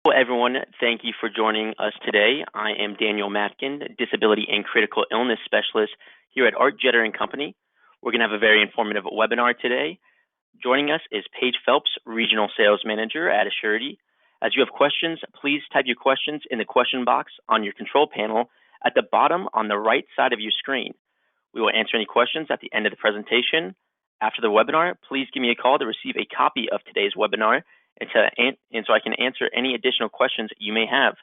Well, everyone, thank you for joining us today. I am Daniel Matkin, Disability and Critical Illness Specialist here at Art Jetter and Company. We're going to have a very informative webinar today. Joining us is Paige Phelps, Regional Sales Manager at Assurity. As you have questions, please type your questions in the question box on your control panel at the bottom on the right side of your screen. We will answer any questions at the end of the presentation. After the webinar, please give me a call to receive a copy of today's webinar and so I can answer any additional questions you may have.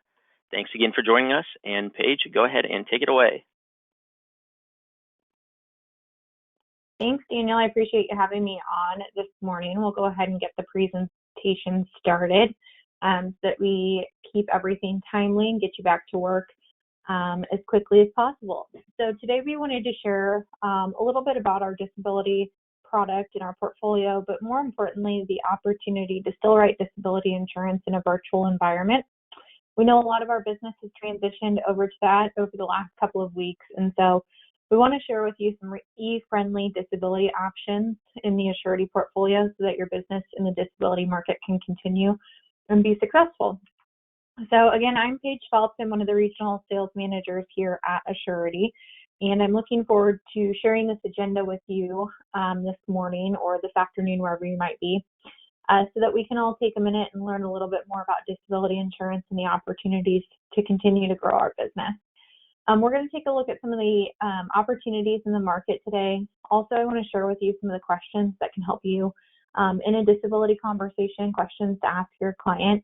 Thanks again for joining us, and Paige, go ahead and take it away. Thanks, Daniel. I appreciate you having me on this morning. We'll go ahead and get the presentation started so that we keep everything timely and get you back to work as quickly as possible. So today we wanted to share a little bit about our disability product in our portfolio, but more importantly, the opportunity to still write disability insurance in a virtual environment. We know a lot of our business has transitioned over to that over the last couple of weeks, and so we want to share with you some e-friendly disability options in the Assurity portfolio so that your business in the disability market can continue and be successful. So again, I'm Paige Phelps. I'm one of the regional sales managers here at Assurity, and I'm looking forward to sharing this agenda with you this morning or this afternoon, wherever you might be, so that we can all take a minute and learn a little bit more about disability insurance and the opportunities to continue to grow our business. We're going to take a look at some of the opportunities in the market today. Also, I want to share with you some of the questions that can help you in a disability conversation, questions to ask your client.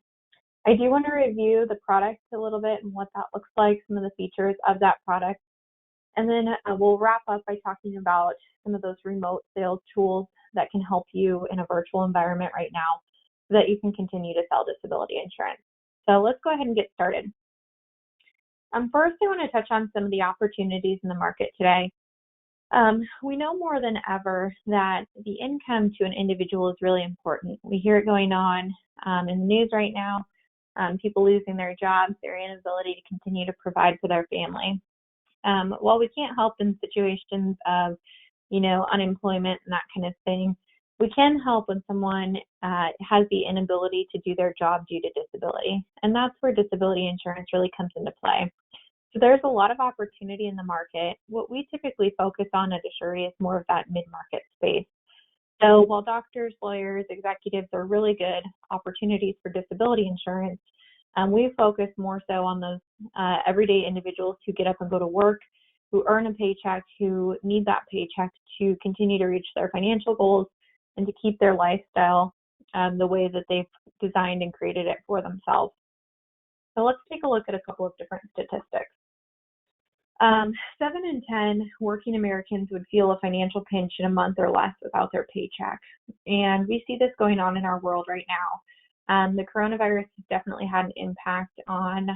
I do want to review the product a little bit and what that looks like, some of the features of that product. And then we'll wrap up by talking about some of those remote sales tools that can help you in a virtual environment right now so that you can continue to sell disability insurance. So let's go ahead and get started. First, I want to touch on some of the opportunities in the market today. We know more than ever that the income to an individual is really important. We hear it going on in the news right now, people losing their jobs, their inability to continue to provide for their family. While we can't help in situations of, unemployment and that kind of thing, we can help when someone has the inability to do their job due to disability. And that's where disability insurance really comes into play. So there's a lot of opportunity in the market. What we typically focus on at Assurity is more of that mid-market space. So while doctors, lawyers, executives are really good opportunities for disability insurance, we focus more so on those everyday individuals who get up and go to work, who earn a paycheck, who need that paycheck to continue to reach their financial goals and to keep their lifestyle the way that they've designed and created it for themselves. So let's take a look at a couple of different statistics. 7 in 10 working Americans would feel a financial pinch in a month or less without their paycheck. And we see this going on in our world right now. The coronavirus has definitely had an impact on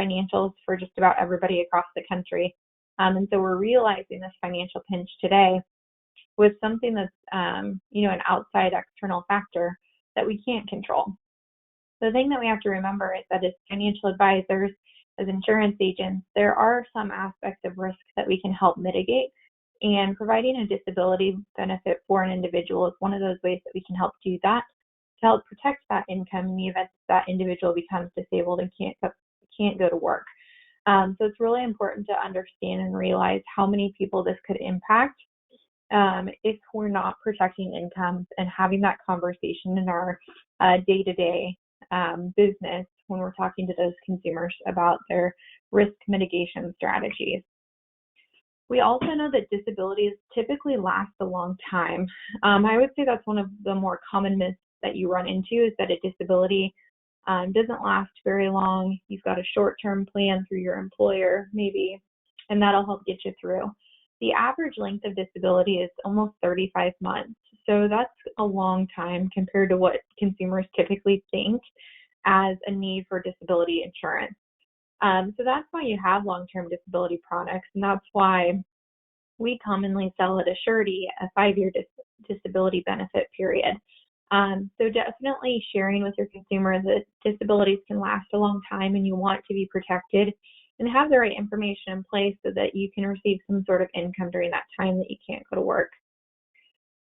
financials for just about everybody across the country. And so we're realizing this financial pinch today with something that's, an outside external factor that we can't control. The thing that we have to remember is that as financial advisors, as insurance agents, there are some aspects of risk that we can help mitigate, and providing a disability benefit for an individual is one of those ways that we can help do that, to help protect that income in the event that individual becomes disabled and can't go to work. So it's really important to understand and realize how many people this could impact if we're not protecting incomes and having that conversation in our day-to-day business when we're talking to those consumers about their risk mitigation strategies. We also know that disabilities typically last a long time. I would say that's one of the more common myths that you run into, is that a disability doesn't last very long. You've got a short-term plan through your employer, maybe, and that'll help get you through. The average length of disability is almost 35 months. So that's a long time compared to what consumers typically think as a need for disability insurance. So that's why you have long-term disability products, and that's why we commonly sell at Assurity a 5-year disability benefit period. So definitely sharing with your consumer that disabilities can last a long time and you want to be protected and have the right information in place so that you can receive some sort of income during that time that you can't go to work.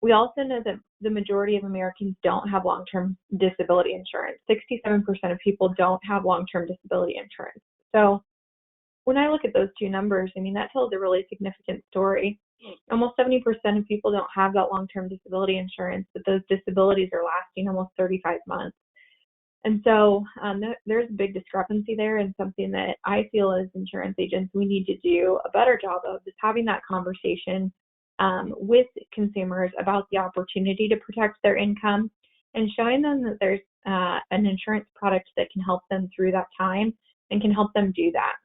We also know that the majority of Americans don't have long-term disability insurance. 67% of people don't have long-term disability insurance. So when I look at those two numbers, I mean, that tells a really significant story. Almost 70% of people don't have that long-term disability insurance, but those disabilities are lasting almost 35 months. And so there's a big discrepancy there, and something that I feel as insurance agents we need to do a better job of is having that conversation with consumers about the opportunity to protect their income and showing them that there's an insurance product that can help them through that time and can help them do that.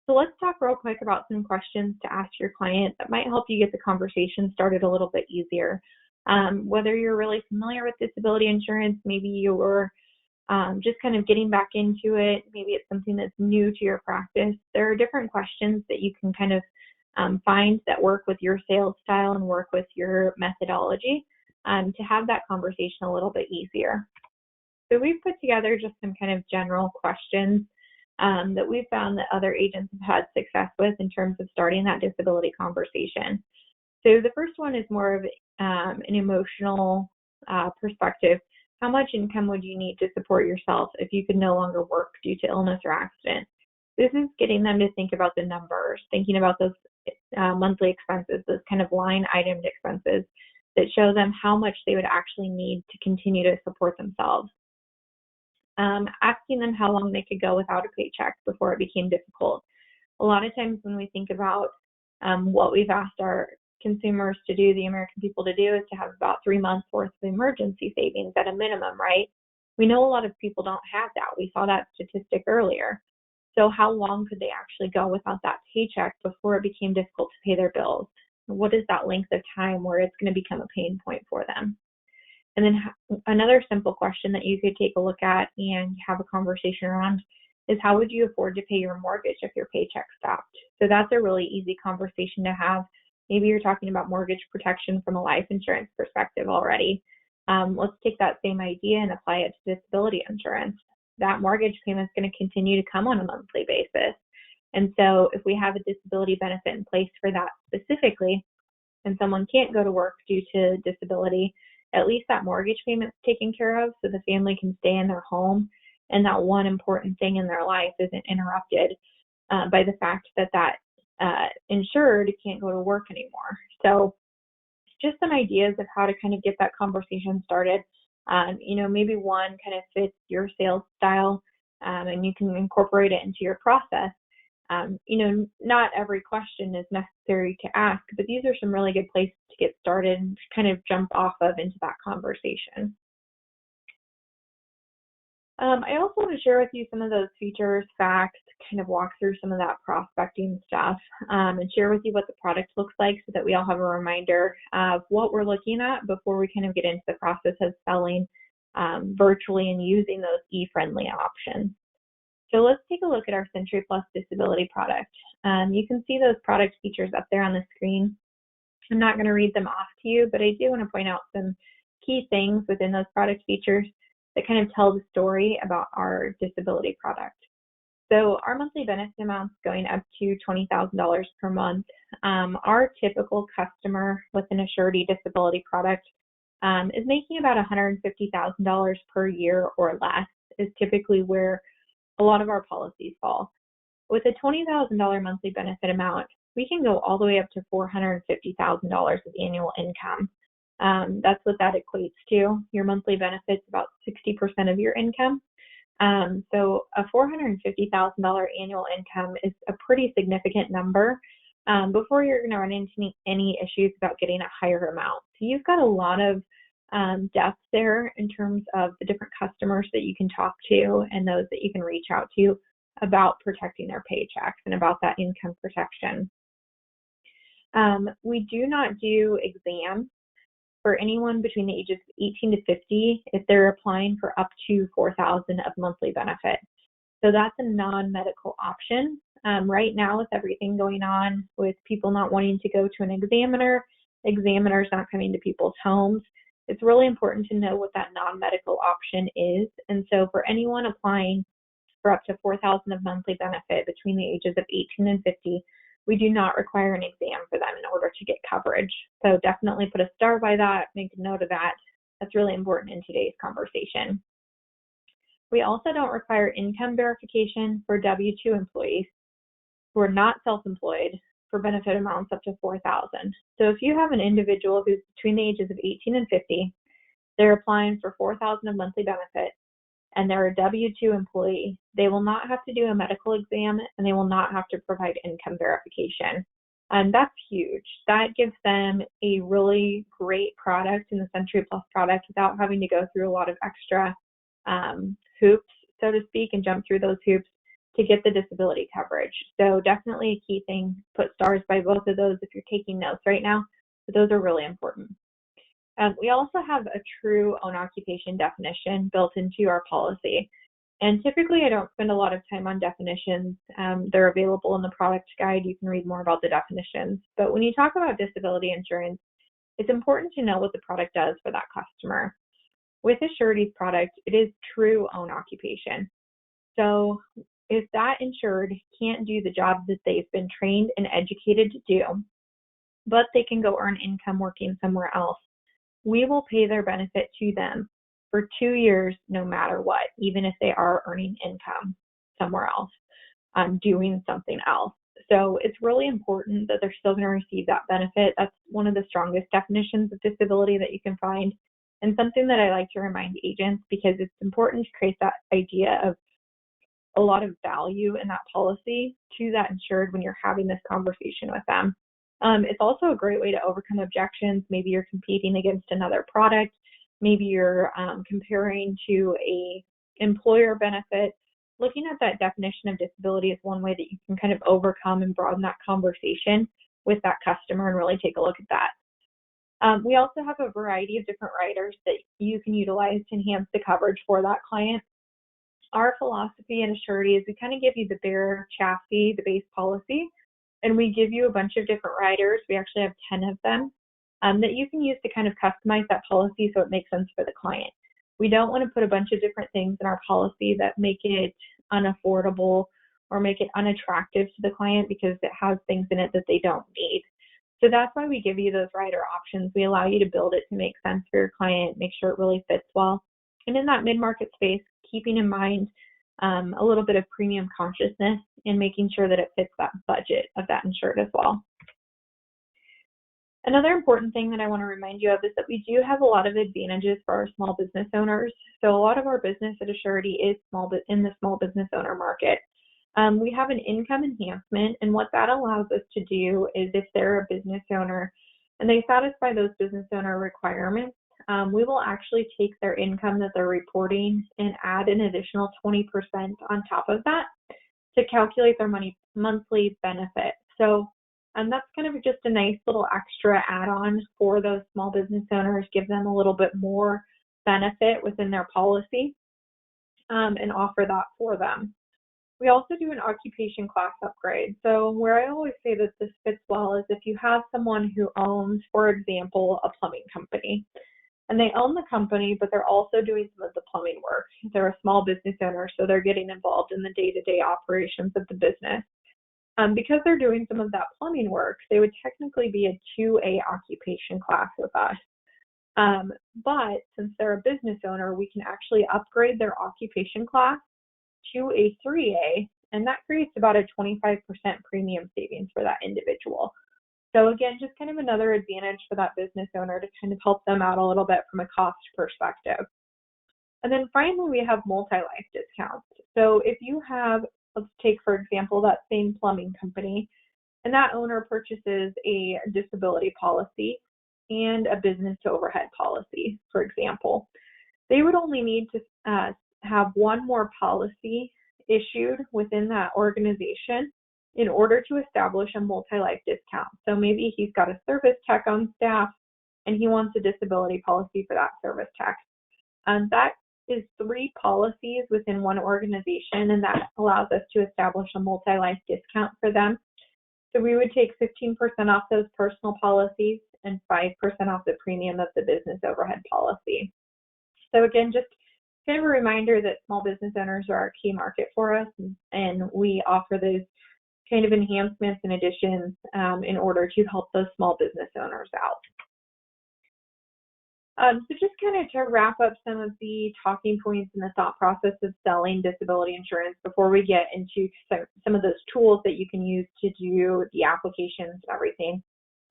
So let's talk real quick about some questions to ask your client that might help you get the conversation started a little bit easier. Whether you're really familiar with disability insurance, maybe you're just kind of getting back into it, maybe it's something that's new to your practice. There are different questions that you can kind of find that work with your sales style and work with your methodology to have that conversation a little bit easier. So we've put together just some kind of general questions that we've found that other agents have had success with in terms of starting that disability conversation. So the first one is more of an emotional perspective. How much income would you need to support yourself if you could no longer work due to illness or accident? This is getting them to think about the numbers, thinking about those monthly expenses, those kind of line item expenses that show them how much they would actually need to continue to support themselves. Asking them how long they could go without a paycheck before it became difficult. A lot of times when we think about what we've asked our consumers to do, the American people to do, is to have about 3 months worth of emergency savings at a minimum, right? We know a lot of people don't have that. We saw that statistic earlier. So how long could they actually go without that paycheck before it became difficult to pay their bills? What is that length of time where it's going to become a pain point for them? And then another simple question that you could take a look at and have a conversation around is how would you afford to pay your mortgage if your paycheck stopped? So that's a really easy conversation to have. Maybe you're talking about mortgage protection from a life insurance perspective already. Let's take that same idea and apply it to disability insurance. That mortgage payment is going to continue to come on a monthly basis. And so if we have a disability benefit in place for that specifically, and someone can't go to work due to disability, at least that mortgage payment's taken care of so the family can stay in their home and that one important thing in their life isn't interrupted by the fact that insured can't go to work anymore. So just some ideas of how to kind of get that conversation started. Maybe one kind of fits your sales style and you can incorporate it into your process. Not every question is necessary to ask, but these are some really good places to get started and kind of jump off of into that conversation. I also want to share with you some of those features, facts, kind of walk through some of that prospecting stuff, and share with you what the product looks like so that we all have a reminder of what we're looking at before we kind of get into the process of selling virtually and using those e-friendly options. So let's take a look at our Century Plus disability product. You can see those product features up there on the screen. I'm not going to read them off to you, but I do want to point out some key things within those product features that kind of tell the story about our disability product. So our monthly benefit amount's going up to $20,000 per month. Our typical customer with an Assurity disability product is making about $150,000 per year or less is typically where a lot of our policies fall. With a $20,000 monthly benefit amount, we can go all the way up to $450,000 of annual income. That's what that equates to. Your monthly benefit's about 60% of your income. So a $450,000 annual income is a pretty significant number before you're going to run into any issues about getting a higher amount. So you've got a lot of depth there in terms of the different customers that you can talk to and those that you can reach out to about protecting their paychecks and about that income protection. We do not do exams for anyone between the ages of 18 to 50 if they're applying for up to $4,000 of monthly benefit. So that's a non-medical option. Right now, with everything going on with people not wanting to go to an examiner, examiners not coming to people's homes, it's really important to know what that non-medical option is. And so for anyone applying for up to $4,000 of monthly benefit between the ages of 18 and 50, we do not require an exam for them in order to get coverage. So definitely put a star by that, make a note of that. That's really important in today's conversation. We also don't require income verification for W-2 employees who are not self-employed for benefit amounts up to $4,000. So if you have an individual who's between the ages of 18 and 50, they're applying for $4,000 of monthly benefit, and they're a W-2 employee, they will not have to do a medical exam and they will not have to provide income verification. And that's huge. That gives them a really great product in the Century Plus product without having to go through a lot of extra hoops, so to speak, and jump through those hoops to get the disability coverage. So definitely a key thing, put stars by both of those if you're taking notes right now, but those are really important. We also have a true own occupation definition built into our policy. And typically I don't spend a lot of time on definitions. They're available in the product guide. You can read more about the definitions. But when you talk about disability insurance, it's important to know what the product does for that customer. With Assurity's product, it is true own occupation. So if that insured can't do the job that they've been trained and educated to do, but they can go earn income working somewhere else, we will pay their benefit to them for 2 years no matter what, even if they are earning income somewhere else, doing something else. So it's really important that they're still going to receive that benefit. That's one of the strongest definitions of disability that you can find, and something that I like to remind agents, because it's important to create that idea of a lot of value in that policy to that insured when you're having this conversation with them. It's also a great way to overcome objections. Maybe you're competing against another product. Maybe you're comparing to a employer benefit. Looking at that definition of disability is one way that you can kind of overcome and broaden that conversation with that customer and really take a look at that. We also have a variety of different riders that you can utilize to enhance the coverage for that client. Our philosophy in Assurity is we kind of give you the bare chassis, the base policy, and we give you a bunch of different riders. We actually have 10 of them that you can use to kind of customize that policy so it makes sense for the client. We don't want to put a bunch of different things in our policy that make it unaffordable or make it unattractive to the client because it has things in it that they don't need. So that's why we give you those rider options. We allow you to build it to make sense for your client, make sure it really fits well. And in that mid-market space, keeping in mind a little bit of premium consciousness and making sure that it fits that budget of that insured as well. Another important thing that I want to remind you of is that we do have a lot of advantages for our small business owners. So a lot of our business at Assurity is in the small business owner market. We have an income enhancement, and what that allows us to do is if they're a business owner and they satisfy those business owner requirements, we will actually take their income that they're reporting and add an additional 20% on top of that to calculate their monthly benefit. So that's kind of just a nice little extra add-on for those small business owners, give them a little bit more benefit within their policy and offer that for them. We also do an occupation class upgrade. So where I always say that this fits well is if you have someone who owns, for example, a plumbing company, and they own the company, but they're also doing some of the plumbing work. They're a small business owner, so they're getting involved in the day-to-day operations of the business. Because they're doing some of that plumbing work, they would technically be a 2A occupation class with us. But since they're a business owner, we can actually upgrade their occupation class to a 3A, and that creates about a 25% premium savings for that individual. So again, just kind of another advantage for that business owner to kind of help them out a little bit from a cost perspective. And then finally, we have multi-life discounts. So if you have, let's take, for example, that same plumbing company, and that owner purchases a disability policy and a business to overhead policy, for example, they would only need to have one more policy issued within that organization in order to establish a multi-life discount. So maybe he's got a service tech on staff and he wants a disability policy for that service tech. That is 3 policies within one organization, and that allows us to establish a multi-life discount for them. So we would take 15% off those personal policies and 5% off the premium of the business overhead policy. So again, just kind of a reminder that small business owners are our key market for us, and we offer those kind of enhancements and additions in order to help those small business owners out. So just kind of to wrap up some of the talking points and the thought process of selling disability insurance before we get into some of those tools that you can use to do the applications and everything.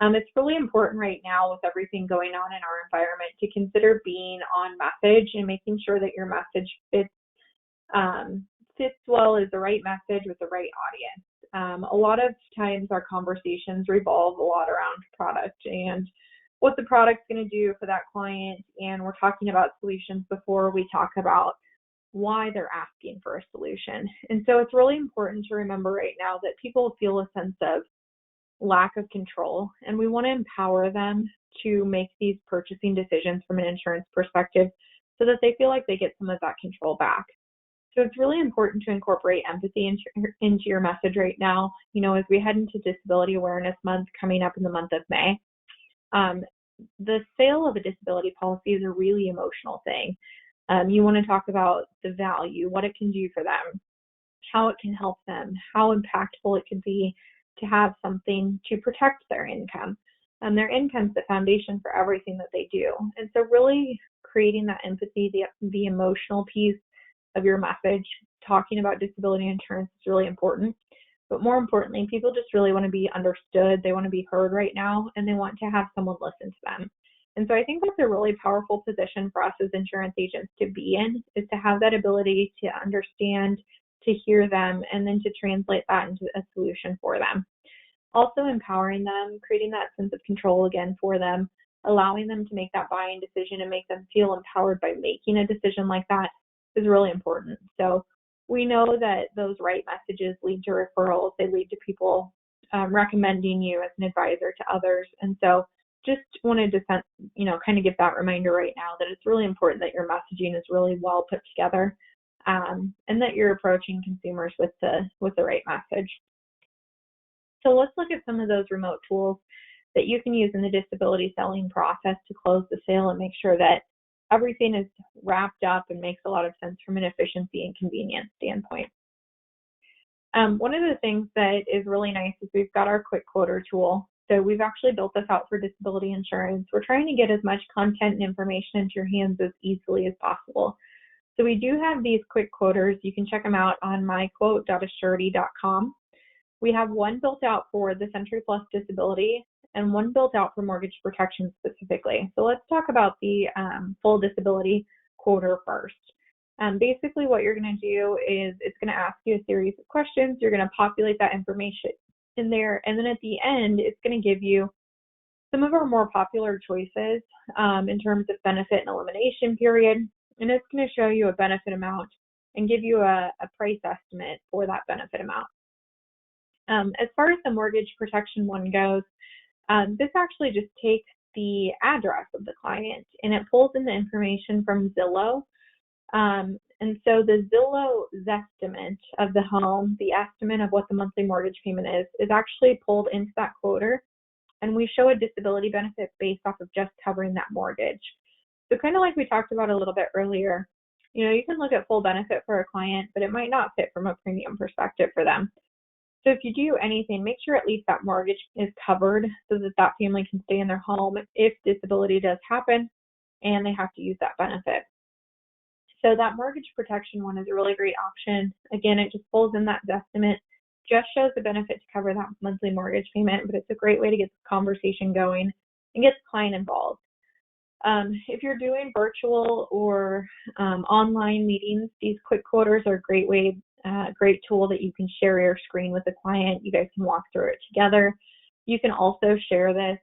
It's really important right now with everything going on in our environment to consider being on message and making sure that your message fits well as the right message with the right audience. A lot of times our conversations revolve a lot around product and what the product's going to do for that client, and we're talking about solutions before we talk about why they're asking for a solution. And so it's really important to remember right now that people feel a sense of lack of control, and we want to empower them to make these purchasing decisions from an insurance perspective so that they feel like they get some of that control back. So it's really important to incorporate empathy into your message right now, as we head into Disability Awareness Month coming up in the month of May. The sale of a disability policy is a really emotional thing. You want to talk about the value, what it can do for them, how it can help them, how impactful it can be to have something to protect their income. Their income is the foundation for everything that they do. And so really creating that empathy, the emotional piece of your message, talking about disability insurance is really important. But more importantly, people just really want to be understood. They want to be heard right now, and they want to have someone listen to them. And so I think that's a really powerful position for us as insurance agents to be in, is to have that ability to understand, to hear them, and then to translate that into a solution for them. Also empowering them, creating that sense of control again for them, allowing them to make that buying decision and make them feel empowered by making a decision like that is really important. So we know that those right messages lead to referrals. They lead to people recommending you as an advisor to others. And so just wanted to, kind of give that reminder right now that it's really important that your messaging is really well put together and that you're approaching consumers with the right message. So let's look at some of those remote tools that you can use in the disability selling process to close the sale and make sure that everything is wrapped up and makes a lot of sense from an efficiency and convenience standpoint. One of the things that is really nice is we've got our quick quoter tool. So we've actually built this out for disability insurance. We're trying to get as much content and information into your hands as easily as possible. So we do have these quick quoters. You can check them out on myquote.assurity.com. We have one built out for the Century Plus disability and one built out for mortgage protection specifically. So let's talk about the full disability quoter first. Basically what you're going to do is it's going to ask you a series of questions. You're going to populate that information in there, and then at the end it's going to give you some of our more popular choices in terms of benefit and elimination period, and it's going to show you a benefit amount and give you a price estimate for that benefit amount. As far as the mortgage protection one goes, this actually just takes the address of the client and it pulls in the information from Zillow. And so the Zillow estimate of the home, the estimate of what the monthly mortgage payment is actually pulled into that quoter, and we show a disability benefit based off of just covering that mortgage. So kind of like we talked about a little bit earlier, you can look at full benefit for a client, but it might not fit from a premium perspective for them. So if you do anything, make sure at least that mortgage is covered so that that family can stay in their home if disability does happen and they have to use that benefit. So that mortgage protection one is a really great option. Again, it just pulls in that estimate, just shows the benefit to cover that monthly mortgage payment, but it's a great way to get the conversation going and get the client involved. If you're doing virtual or online meetings, these quick quoters are a great tool that you can share your screen with the client. You guys can walk through it together. You can also share this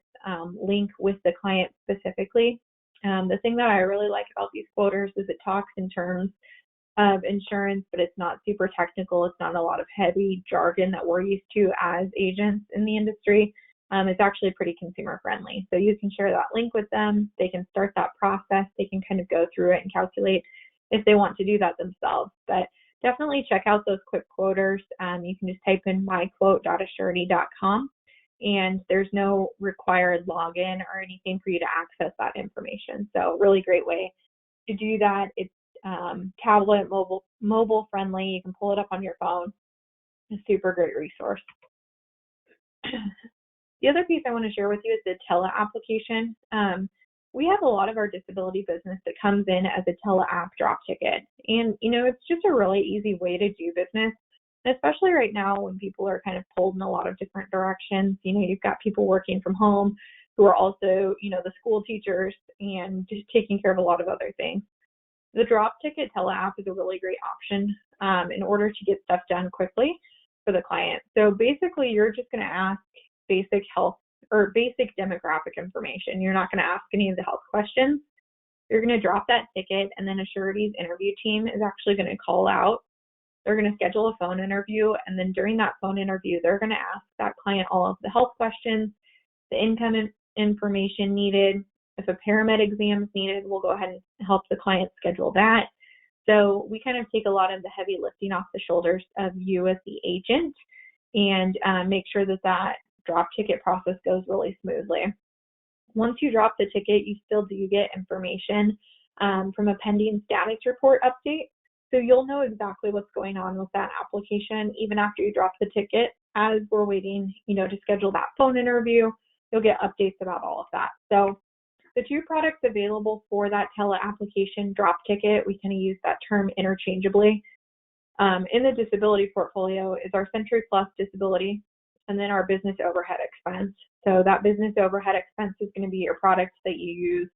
link with the client specifically. The thing that I really like about these quoters is it talks in terms of insurance, but it's not super technical. It's not a lot of heavy jargon that we're used to as agents in the industry. It's actually pretty consumer friendly. So you can share that link with them. They can start that process. They can kind of go through it and calculate if they want to do that themselves. But definitely check out those quick quoters. You can just type in myquote.assurity.com. And there's no required login or anything for you to access that information. So really great way to do that. It's tablet, mobile friendly. You can pull it up on your phone. A super great resource. The other piece I want to share with you is the Tele-Application. We have a lot of our disability business that comes in as a Tele-App drop ticket. And, it's just a really easy way to do business, especially right now when people are kind of pulled in a lot of different directions. You've got people working from home who are also, the school teachers and just taking care of a lot of other things. The drop ticket Tele-App is a really great option in order to get stuff done quickly for the client. So basically, you're just going to ask basic health or basic demographic information. You're not going to ask any of the health questions. You're going to drop that ticket, and then Assurity's interview team is actually going to call out. They're going to schedule a phone interview, and then during that phone interview, they're going to ask that client all of the health questions, the income information needed. If a paramed exam is needed, we'll go ahead and help the client schedule that. So we kind of take a lot of the heavy lifting off the shoulders of you as the agent and make sure that drop ticket process goes really smoothly. Once you drop the ticket, you still do get information from a pending status report update. So you'll know exactly what's going on with that application even after you drop the ticket. As we're waiting, to schedule that phone interview, you'll get updates about all of that. So the two products available for that Tele-Application drop ticket, we kind of use that term interchangeably. In the disability portfolio is our Century Plus disability, and then our business overhead expense. So that business overhead expense is going to be your product that you use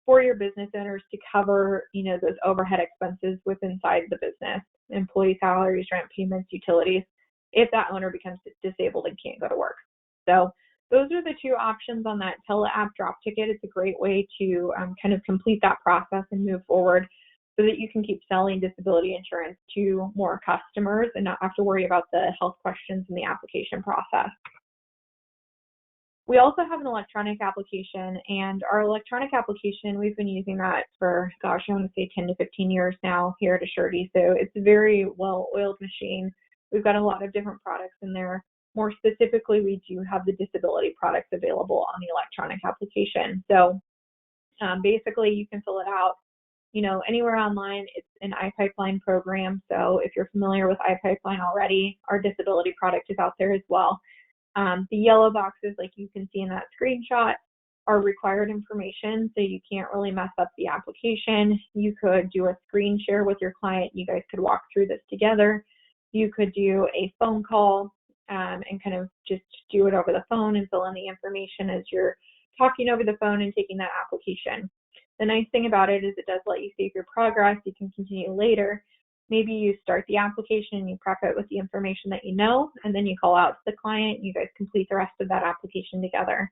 for your business owners to cover, those overhead expenses within inside the business, employee salaries, rent payments, utilities, if that owner becomes disabled and can't go to work. So those are the two options on that Tele-App drop ticket. It's a great way to kind of complete that process and move forward so that you can keep selling disability insurance to more customers and not have to worry about the health questions in the application process. We also have an electronic application, and our electronic application, we've been using that for, I want to say 10 to 15 years now here at Assurity. So it's a very well-oiled machine. We've got a lot of different products in there. More specifically, we do have the disability products available on the electronic application. So basically, you can fill it out, anywhere online. It's an iPipeline program. So if you're familiar with iPipeline already, our disability product is out there as well. The yellow boxes, like you can see in that screenshot, are required information, so you can't really mess up the application. You could do a screen share with your client. You guys could walk through this together. You could do a phone call and kind of just do it over the phone and fill in the information as you're talking over the phone and taking that application. The nice thing about it is it does let you save your progress. You can continue later. Maybe you start the application and you prep it with the information that you know, and then you call out to the client. You guys complete the rest of that application together.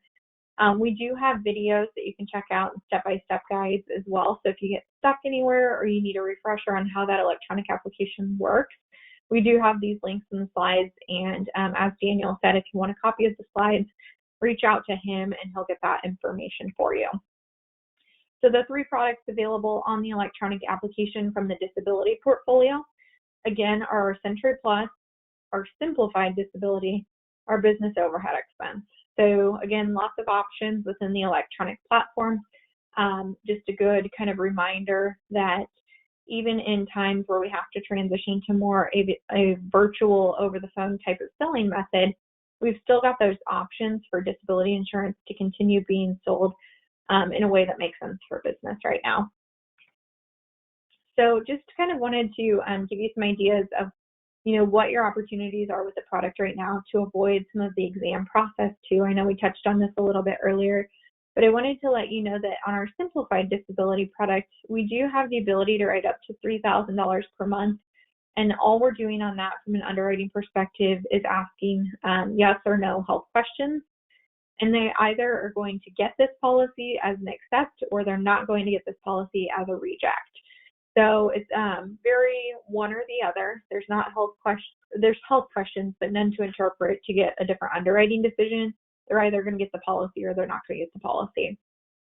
We do have videos that you can check out and step-by-step guides as well. So if you get stuck anywhere or you need a refresher on how that electronic application works, we do have these links in the slides. And as Daniel said, if you want a copy of the slides, reach out to him and he'll get that information for you. So the three products available on the electronic application from the disability portfolio, again, are our Century Plus, our simplified disability, our business overhead expense. So again, lots of options within the electronic platform. Just a good kind of reminder that even in times where we have to transition to more a virtual over the phone type of selling method, we've still got those options for disability insurance to continue being sold in a way that makes sense for business right now. So just kind of wanted to give you some ideas of, what your opportunities are with the product right now to avoid some of the exam process too. I know we touched on this a little bit earlier, but I wanted to let you know that on our simplified disability product, we do have the ability to write up to $3,000 per month. And all we're doing on that from an underwriting perspective is asking yes or no health questions. And they either are going to get this policy as an accept or they're not going to get this policy as a reject. So it's very one or the other. There's health questions, but none to interpret to get a different underwriting decision. They're either going to get the policy or they're not going to get the policy.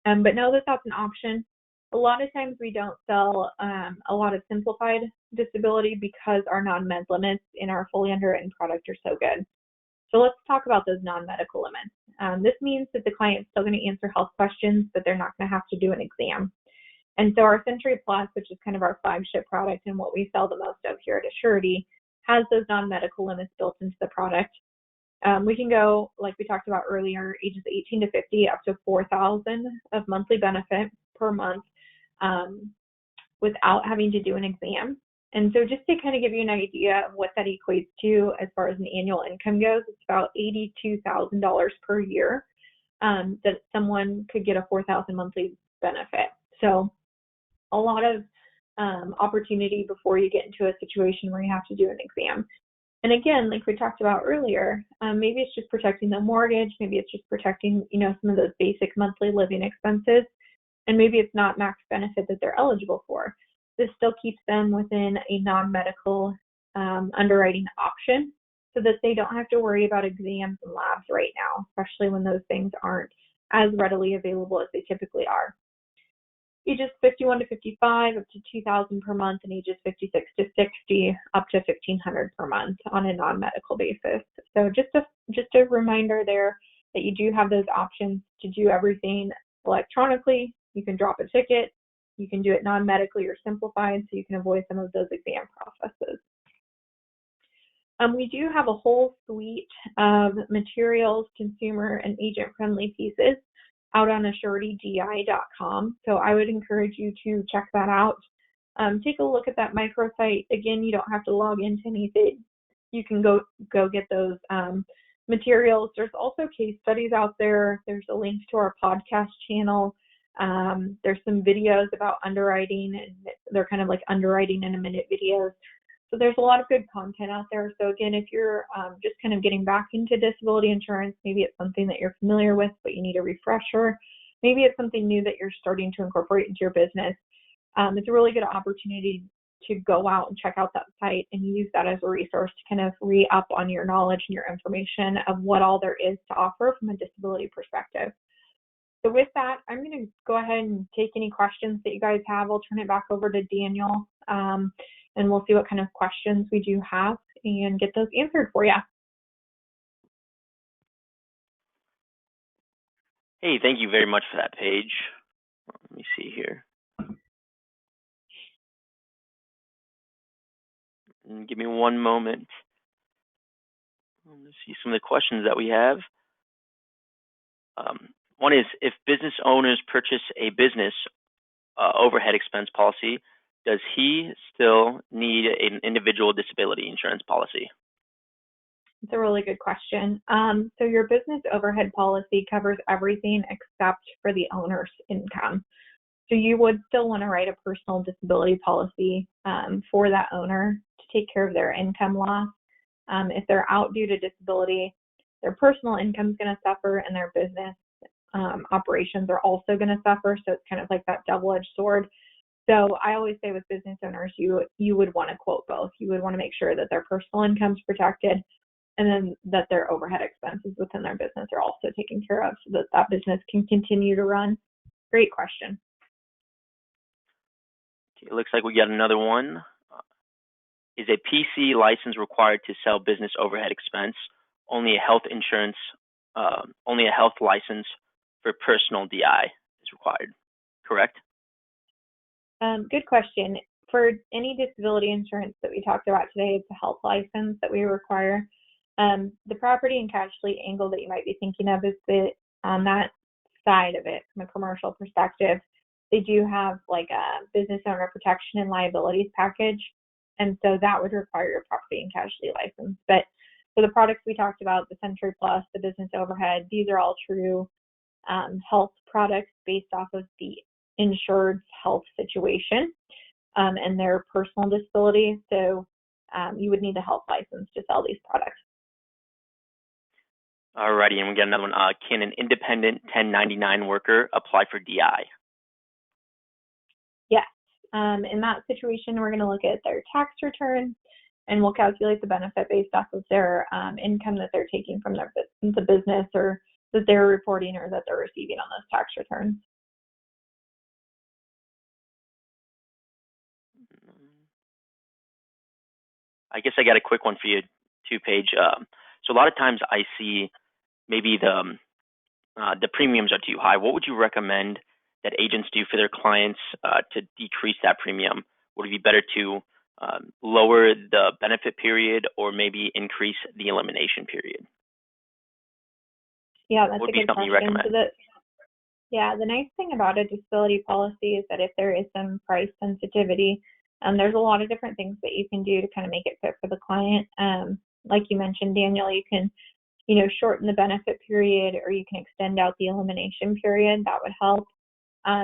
But know that that's an option. A lot of times we don't sell a lot of simplified disability because our non-med limits in our fully underwritten product are so good. So let's talk about those non-medical limits. This means that the client's still going to answer health questions, but they're not going to have to do an exam. And so our Century Plus, which is kind of our flagship product and what we sell the most of here at Assurity, has those non-medical limits built into the product. We can go, like we talked about earlier, ages 18 to 50, up to $4,000 of monthly benefit per month without having to do an exam. And so just to kind of give you an idea of what that equates to as far as an annual income goes, it's about $82,000 per year that someone could get a $4,000 monthly benefit. So a lot of opportunity before you get into a situation where you have to do an exam. And again, like we talked about earlier, maybe it's just protecting the mortgage, maybe it's just protecting, some of those basic monthly living expenses, and maybe it's not max benefit that they're eligible for. This still keeps them within a non-medical underwriting option so that they don't have to worry about exams and labs right now, especially when those things aren't as readily available as they typically are. Ages 51 to 55, up to $2,000 per month, and ages 56 to 60, up to $1,500 per month on a non-medical basis. So just a reminder there that you do have those options to do everything electronically. You can drop a ticket, you can do it non-medically or simplified, so you can avoid some of those exam processes. We do have a whole suite of materials, consumer and agent-friendly pieces out on AssurityDI.com. So I would encourage you to check that out. Take a look at that microsite. Again, you don't have to log into anything. You can go get those materials. There's also case studies out there. There's a link to our podcast channel. There's some videos about underwriting, and they're kind of like underwriting in a minute videos. So there's a lot of good content out there. So again, if you're just kind of getting back into disability insurance, maybe it's something that you're familiar with, but you need a refresher. Maybe it's something new that you're starting to incorporate into your business. It's a really good opportunity to go out and check out that site and use that as a resource to kind of re-up on your knowledge and your information of what all there is to offer from a disability perspective. So with that, I'm going to go ahead and take any questions that you guys have. I'll turn it back over to Daniel, and we'll see what kind of questions we do have and get those answered for you. Hey, thank you very much for that, Paige. Let me see here. Give me one moment. Let's see some of the questions that we have. One is, if business owners purchase a business overhead expense policy, does he still need an individual disability insurance policy? It's a really good question. So your business overhead policy covers everything except for the owner's income. So you would still want to write a personal disability policy for that owner to take care of their income loss. If they're out due to disability, their personal income is going to suffer and their business operations are also going to suffer. So it's kind of like that double-edged sword. So I always say with business owners, you would want to quote both. You would want to make sure that their personal income is protected and then that their overhead expenses within their business are also taken care of so that that business can continue to run. Great question. Okay, it looks like we got another one. Is a PC license required to sell business overhead expense? Only a health license for personal DI is required, correct? Good question. For any disability insurance that we talked about today, it's a health license that we require. The property and casualty angle that you might be thinking of is that on that side of it, from a commercial perspective, they do have like a business owner protection and liabilities package. And so that would require a property and casualty license. But for the products we talked about, the Century Plus, the business overhead, these are all true health products based off of the insured's health situation and their personal disability. So you would need a health license to sell these products. Alrighty, and we got another one. Can an independent 1099 worker apply for DI? Yes. In that situation, we're going to look at their tax returns and we'll calculate the benefit based off of their income that they're taking from the business or that they're reporting or that they're receiving on those tax returns. I guess I got a quick one for you too, Paige. So a lot of times I see maybe the premiums are too high. What would you recommend that agents do for their clients to decrease that premium? Would it be better to lower the benefit period or maybe increase the elimination period? Yeah, that's What would a be good something you question. recommend? The nice thing about a disability policy is that if there is some price sensitivity, there's a lot of different things that you can do to kind of make it fit for the client. Like you mentioned, Daniel, you can, shorten the benefit period, or you can extend out the elimination period. That would help.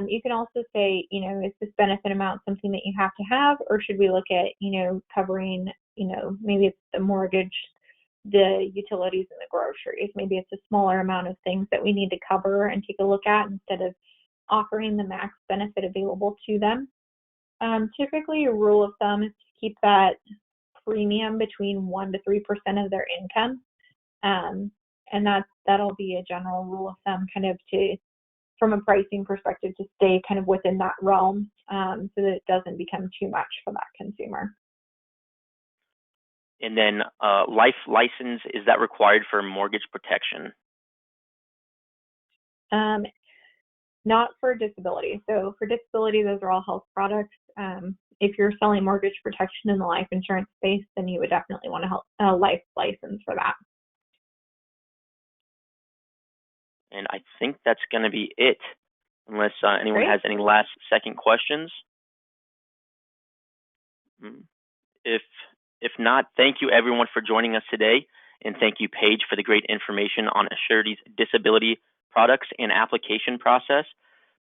You can also say, is this benefit amount something that you have to have, or should we look at, covering, maybe it's the mortgage, the utilities, and the groceries. Maybe it's a smaller amount of things that we need to cover and take a look at instead of offering the max benefit available to them. Typically, a rule of thumb is to keep that premium between 1 to 3% of their income. And that'll be a general rule of thumb, kind of from a pricing perspective, to stay kind of within that realm, so that it doesn't become too much for that consumer. And then life license, is that required for mortgage protection? Not for disability. So for disability, those are all health products. If you're selling mortgage protection in the life insurance space, then you would definitely want a life license for that. And I think that's going to be it, unless anyone Great. has any last second questions. If not, thank you everyone for joining us today, and thank you, Paige, for the great information on Assurity's disability products and application process.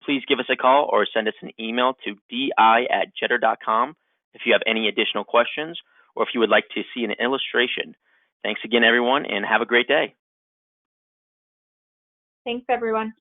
Please give us a call or send us an email to di@jetter.com if you have any additional questions, or if you would like to see an illustration. Thanks again, everyone, and have a great day. Thanks, everyone.